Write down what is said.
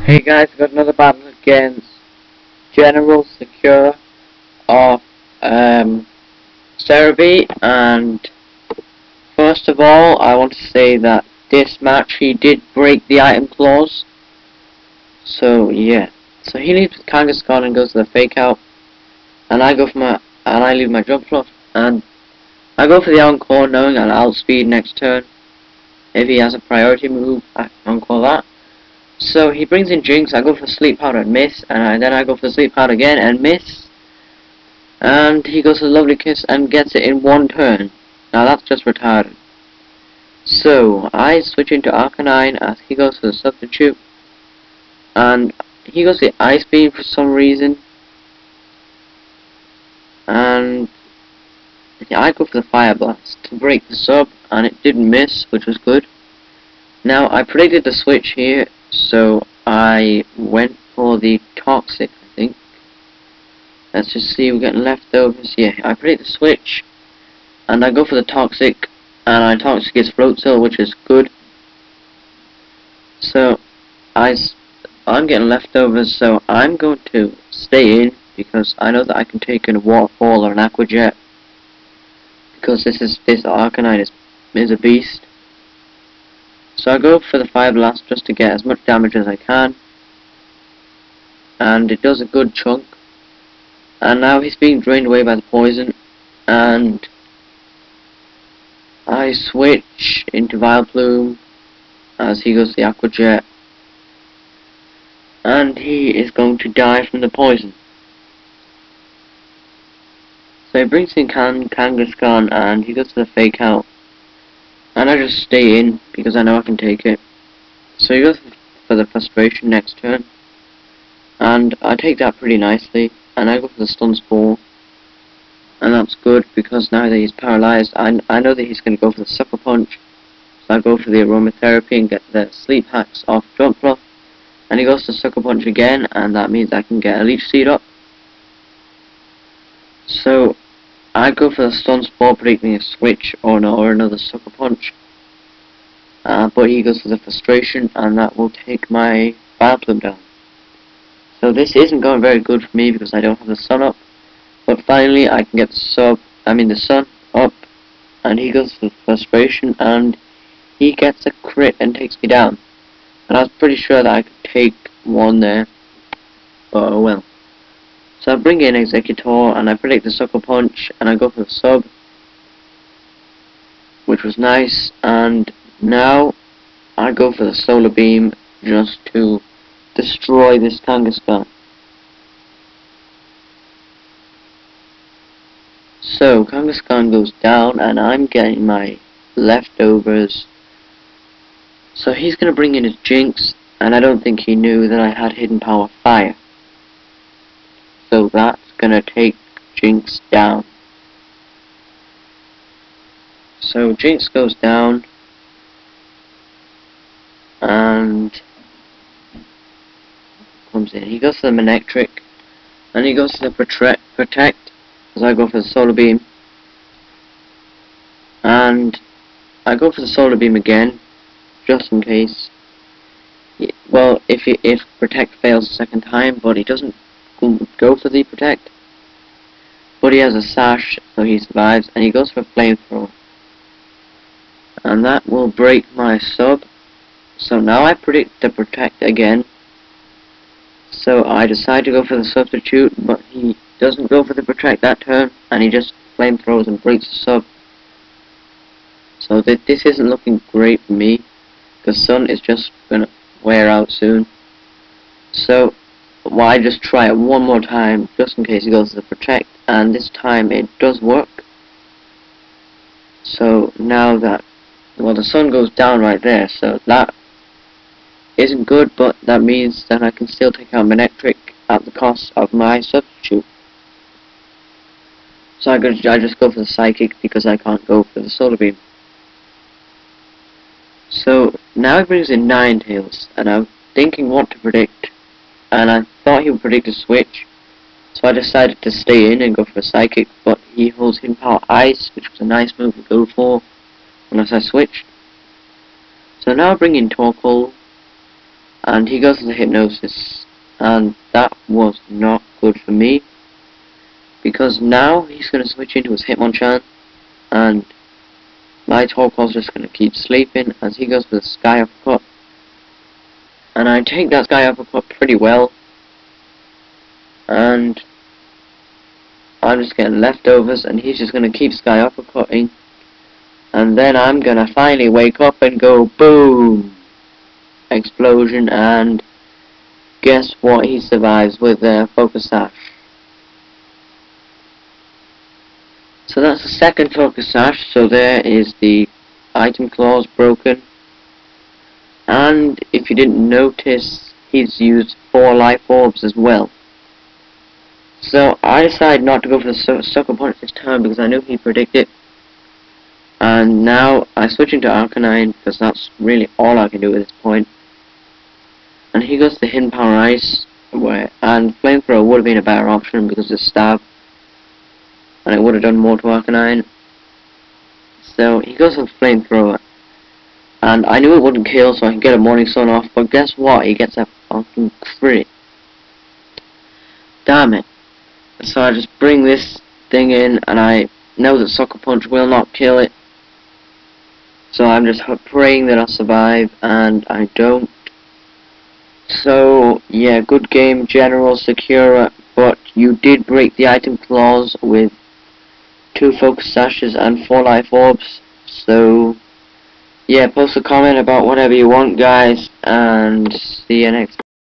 Hey guys, got another battle against General Secura of Cerebi, and first of all I want to say that this match he did break the item clause. So yeah. So he leaves Kangaskhan and goes to the fake out, and I leave my jump fluff, and I go for the encore knowing I'll outspeed next turn. If he has a priority move, I encore that. So he brings in Jinx, I go for sleep powder and miss, and then I go for the sleep powder again and miss. And he goes for the lovely kiss and gets it in one turn. Now that's just retarded. So I switch into Arcanine as he goes for the substitute. And he goes for the Ice Beam for some reason. And I go for the Fire Blast to break the sub, and it didn't miss, which was good. Now I predicted the switch here, so I went for the Toxic, I think. Let's just see, we're getting leftovers. Yeah, I predict the switch, and I go for the Toxic, and I Toxic gets Float Still, which is good. So I'm getting leftovers, so I'm going to stay in because I know that I can take in a Waterfall or an Aqua Jet, because this Arcanine is a beast. So I go for the Fire Blast just to get as much damage as I can, and it does a good chunk. And now he's being drained away by the poison, and I switch into Vileplume as he goes to the Aqua Jet, and he is going to die from the poison. So he brings in Kangaskhan and he goes to the fake out, and I just stay in because I know I can take it. So he goes for the frustration next turn, and I take that pretty nicely, and I go for the stun spore, and that's good because now that he's paralyzed, I know that he's going to go for the Sucker Punch. So I go for the Aromatherapy and get the Sleep Hacks off Jump Fluff, and he goes to Sucker Punch again, and that means I can get a Leech Seed up. So I go for the Stun Spore, predicting a switch or another Sucker Punch. But he goes for the Frustration, and that will take my Vileplume down. So this isn't going very good for me because I don't have the Sun up. But finally I can get the Sun up, and he goes for the Frustration, and he gets a crit and takes me down. And I was pretty sure that I could take one there, but oh well. So I bring in Executor, and I predict the Sucker Punch, and I go for the sub, which was nice, and now I go for the Solar Beam just to destroy this Kangaskhan. So Kangaskhan goes down, and I'm getting my leftovers. So he's going to bring in his Jinx, and I don't think he knew that I had Hidden Power Fire. So that's going to take Jinx down. So Jinx goes down, and comes in. He goes for the Manectric, and he goes to the Protect, as I go for the Solar Beam. And I go for the Solar Beam again, just in case. Well, if Protect fails the second time, but he doesn't go for the Protect. But he has a Sash, so he survives, and he goes for Flamethrower. And that will break my sub. So now I predict the Protect again. So I decide to go for the substitute, but he doesn't go for the Protect that turn, and he just Flamethrowers and breaks the sub. So this isn't looking great for me. The Sun is just gonna wear out soon. So I just try it one more time, just in case he goes to the Protect, and this time it does work. So now that, well, the Sun goes down right there, so that isn't good, but that means that I can still take out Manectric at the cost of my substitute. So I just go for the Psychic because I can't go for the Solar Beam. So now he brings in Ninetales, and I'm thinking what to predict, and I thought he would predict a switch, so I decided to stay in and go for a Psychic, but he holds Hidden Power Ice, which was a nice move to go for, unless I switched. So now I bring in Torkoal, and he goes into hypnosis, and that was not good for me, because now he's going to switch into his Hitmonchan, and my Torkoal's just going to keep sleeping as he goes for the Sky Uppercut, and I take that Sky Uppercut pretty well, and I'm just getting leftovers, and he's just going to keep Sky Uppercutting, and then I'm going to finally wake up and go boom! Explosion, and guess what? He survives with a Focus Sash. So that's the second Focus Sash, so there is the item clause broken. And if you didn't notice, he's used 4 life orbs as well. So I decided not to go for the Sucker Punch this time because I knew he'd predict it. And now I switch into Arcanine because that's really all I can do at this point. And he goes to Hidden Power Ice, and Flamethrower would have been a better option because of Stab, and it would have done more to Arcanine. So he goes with Flamethrower, and I knew it wouldn't kill, so I could get a Morning Sun off, but guess what? He gets a fucking crit. Damn it. So I just bring this thing in, and I know that Sucker Punch will not kill it. So I'm just praying that I survive, and I don't. So, yeah, good game, General Secura, but you did break the item clause with 2 Focus Sashes and 4 Life Orbs. So, yeah, post a comment about whatever you want, guys, and see you next time.